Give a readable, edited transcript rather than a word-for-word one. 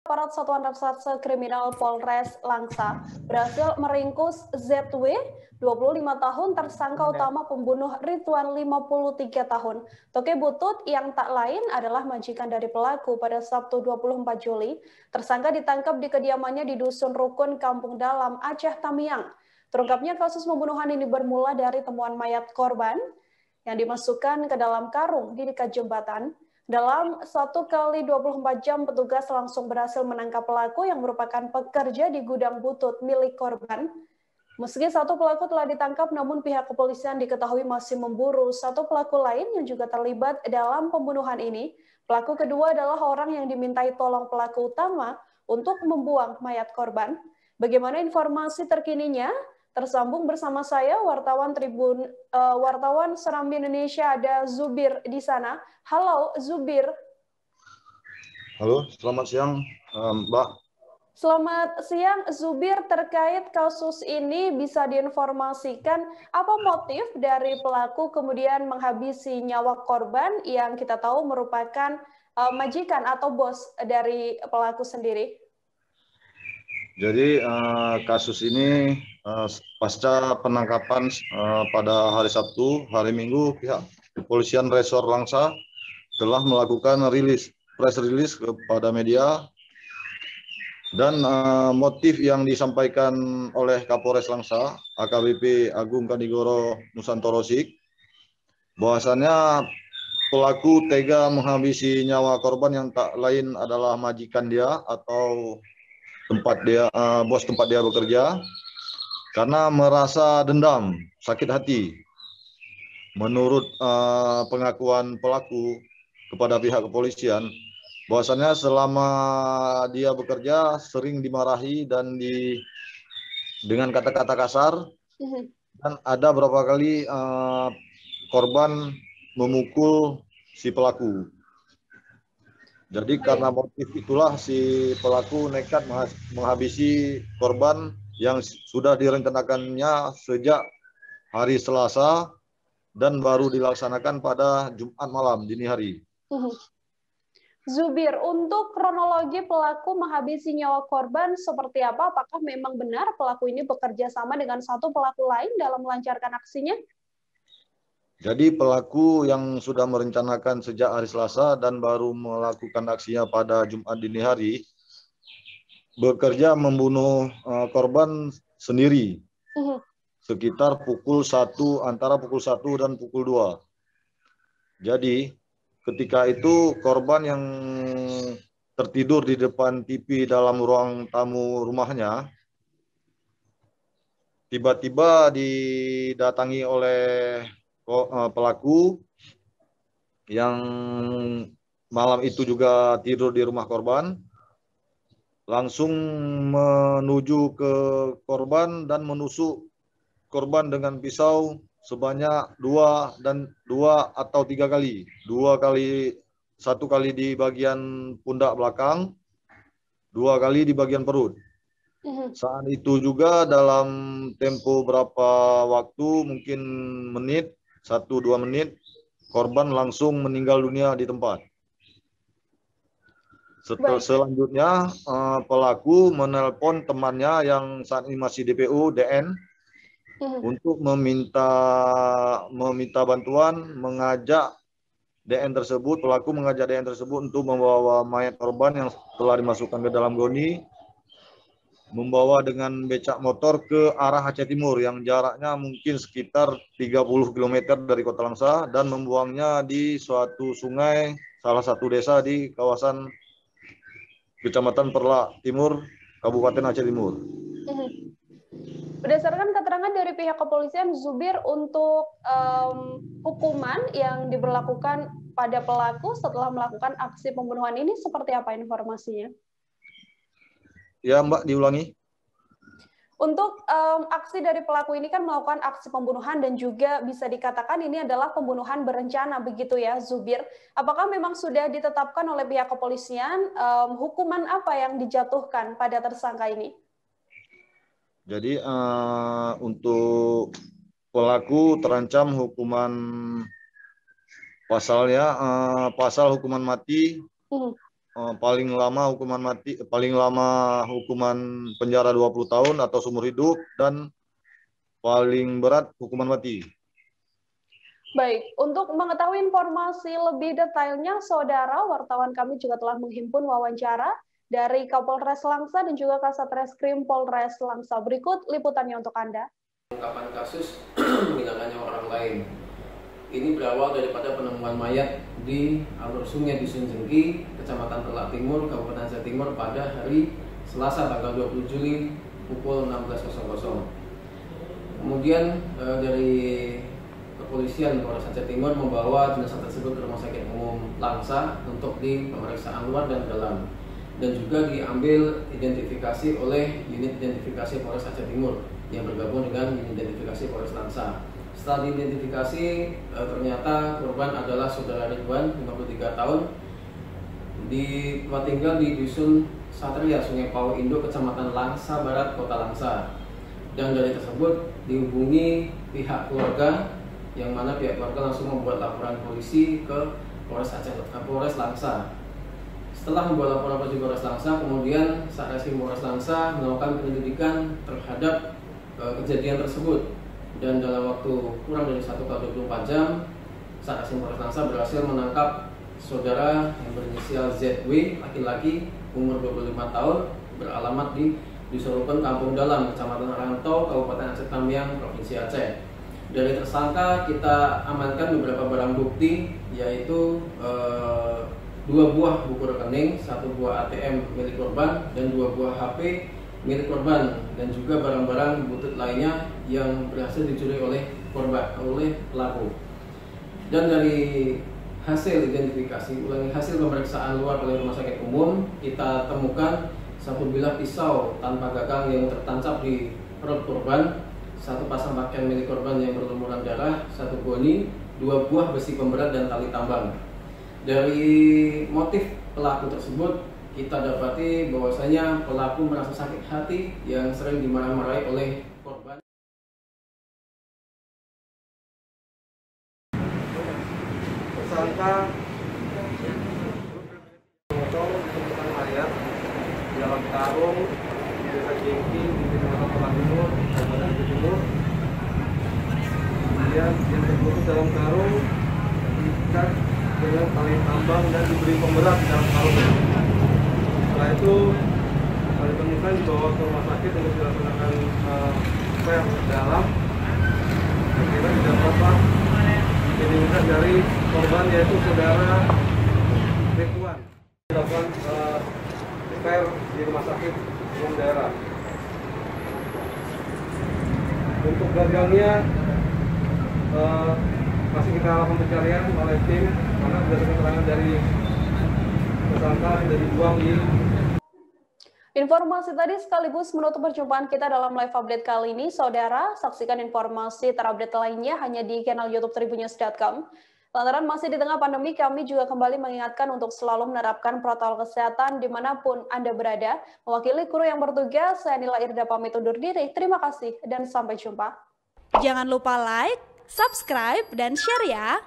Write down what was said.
Aparat Satuan Reserse Kriminal Polres Langsa berhasil meringkus ZW, 25 tahun, tersangka utama pembunuh Ridwan 53 tahun. Toke Butut yang tak lain adalah majikan dari pelaku. Pada Sabtu 24 Juli, tersangka ditangkap di kediamannya di Dusun Rukun, Kampung Dalam, Aceh Tamiang. Terungkapnya kasus pembunuhan ini bermula dari temuan mayat korban yang dimasukkan ke dalam karung di dekat jembatan. Dalam 1 kali 24 jam, petugas langsung berhasil menangkap pelaku yang merupakan pekerja di gudang butut milik korban. Meski satu pelaku telah ditangkap, namun pihak kepolisian diketahui masih memburu satu pelaku lain yang juga terlibat dalam pembunuhan ini. Pelaku kedua adalah orang yang dimintai tolong pelaku utama untuk membuang mayat korban. Bagaimana informasi terkininya? Tersambung bersama saya, wartawan Serambi Indonesia, ada Zubir di sana. Halo Zubir. Halo, selamat siang Mbak. Selamat siang Zubir, terkait kasus ini bisa diinformasikan apa motif dari pelaku kemudian menghabisi nyawa korban yang kita tahu merupakan majikan atau bos dari pelaku sendiri? Jadi kasus ini pasca penangkapan pada hari Sabtu, hari Minggu, pihak kepolisian Resor Langsa telah melakukan press release kepada media, dan motif yang disampaikan oleh Kapolres Langsa, AKBP Agung Kanigoro Nusantoro Sik, bahwasannya pelaku tega menghabisi nyawa korban yang tak lain adalah majikan dia atau bos tempat dia bekerja, karena merasa dendam, sakit hati. Menurut pengakuan pelaku kepada pihak kepolisian, bahwasannya selama dia bekerja sering dimarahi dan dengan kata-kata kasar, dan ada beberapa kali korban memukul si pelaku. Jadi karena motif itulah si pelaku nekat menghabisi korban yang sudah direncanakannya sejak hari Selasa dan baru dilaksanakan pada Jumat malam dini hari. Zubir, untuk kronologi pelaku menghabisi nyawa korban seperti apa? Apakah memang benar pelaku ini bekerja sama dengan satu pelaku lain dalam melancarkan aksinya? Jadi pelaku yang sudah merencanakan sejak hari Selasa dan baru melakukan aksinya pada Jumat dini hari, bekerja membunuh korban sendiri sekitar antara pukul 1 dan pukul 2. Jadi ketika itu korban yang tertidur di depan TV dalam ruang tamu rumahnya tiba-tiba didatangi oleh pelaku yang malam itu juga tidur di rumah korban, langsung menuju ke korban dan menusuk korban dengan pisau sebanyak 2 atau 3 kali. 2 kali, 1 kali di bagian pundak belakang, 2 kali di bagian perut. Saat itu juga dalam tempo berapa waktu, mungkin menit, 1-2 menit, korban langsung meninggal dunia di tempat. Selanjutnya pelaku menelpon temannya yang saat ini masih DPO, DN, untuk meminta bantuan, pelaku mengajak DN tersebut untuk membawa mayat korban yang telah dimasukkan ke dalam goni, membawa dengan becak motor ke arah Aceh Timur yang jaraknya mungkin sekitar 30 km dari Kota Langsa, dan membuangnya di suatu sungai salah satu desa di kawasan Kecamatan Perlak Timur, Kabupaten Aceh Timur. Berdasarkan keterangan dari pihak kepolisian, Zubir, untuk hukuman yang diberlakukan pada pelaku setelah melakukan aksi pembunuhan ini seperti apa informasinya? Ya Mbak, diulangi. Untuk aksi dari pelaku ini kan melakukan aksi pembunuhan dan juga bisa dikatakan ini adalah pembunuhan berencana, begitu ya Zubir. Apakah memang sudah ditetapkan oleh pihak kepolisian hukuman apa yang dijatuhkan pada tersangka ini? Jadi untuk pelaku terancam hukuman pasalnya pasal hukuman mati paling lama hukuman penjara 20 tahun atau seumur hidup, dan paling berat hukuman mati. Baik, untuk mengetahui informasi lebih detailnya, saudara, wartawan kami juga telah menghimpun wawancara dari Kapolres Langsa dan juga Kasat Reskrim Polres Langsa. Berikut liputannya untuk Anda. Pengungkapan kasus meninggalnya orang lain. Ini berawal daripada penemuan mayat di alur sungai Dusun Jengki, Kecamatan Telak Timur, Kabupaten Aceh Timur pada hari Selasa tanggal 20 Juli pukul 16.00. Kemudian dari kepolisian Polres Aceh Timur membawa jenazah tersebut ke Rumah Sakit Umum Langsa untuk di pemeriksaan luar dan dalam, dan juga diambil identifikasi oleh unit identifikasi Polres Aceh Timur yang bergabung dengan unit identifikasi Polres Langsa. Setelah diidentifikasi, ternyata korban adalah saudara Ridwan, 53 tahun, di tempat tinggal di Dusun Satria, Sungai Pau Indo, Kecamatan Langsa Barat, Kota Langsa. Dan dari tersebut dihubungi pihak keluarga, yang mana pihak keluarga langsung membuat laporan polisi ke Polres Langsa. Setelah membuat laporan polisi Polres Langsa, kemudian Satreskrim Polres Langsa melakukan penyelidikan terhadap kejadian tersebut. Dan dalam waktu kurang dari 1x24 jam, Satreskrim Polres Langsa berhasil menangkap saudara yang berinisial ZW, laki-laki, umur 25 tahun, beralamat di Dusun Kampung Dalam, Kecamatan Rantau, Kabupaten Aceh Tamiang, Provinsi Aceh. Dari tersangka kita amankan beberapa barang bukti, yaitu 2 buah buku rekening, 1 buah ATM milik korban, dan 2 buah HP milik korban, dan juga barang-barang butut lainnya yang berhasil dicuri oleh pelaku. Dan dari hasil identifikasi, hasil pemeriksaan luar oleh Rumah Sakit Umum, kita temukan 1 bilah pisau tanpa gagang yang tertancap di perut korban, 1 pasang pakaian milik korban yang berlumuran darah, 1 goni, 2 buah besi pemberat, dan tali tambang. Dari motif pelaku tersebut, kita dapati bahwasanya pelaku merasa sakit hati yang sering dimarah-marahi oleh korban. Tersangka memotong ditemukan mayat di dalam karung di Desa Jengki, di Kecamatan Telak Timur, Kabupaten Aceh Timur. Kemudian yang terbungkus dalam karung diikat dengan tali tambang dan diberi pemberat di dalam karung. Setelah itu ditemukan dibawa ke rumah sakit untuk dilaksanakan swab dalam. Kita didapatkan identitas dari korban, yaitu saudara Ridwan. Dilakukan swab di rumah sakit umum daerah. Untuk gagangnya masih kita lakukan pencarian oleh tim, karena berdasarkan keterangan dari tersangka sudah dibuang di. Informasi tadi sekaligus menutup perjumpaan kita dalam live update kali ini. Saudara, saksikan informasi terupdate lainnya hanya di channel YouTube tribunnews.com. Lantaran masih di tengah pandemi, kami juga kembali mengingatkan untuk selalu menerapkan protokol kesehatan dimanapun Anda berada. Mewakili kru yang bertugas, saya Nila Irda pamit undur diri. Terima kasih dan sampai jumpa. Jangan lupa like, subscribe, dan share ya!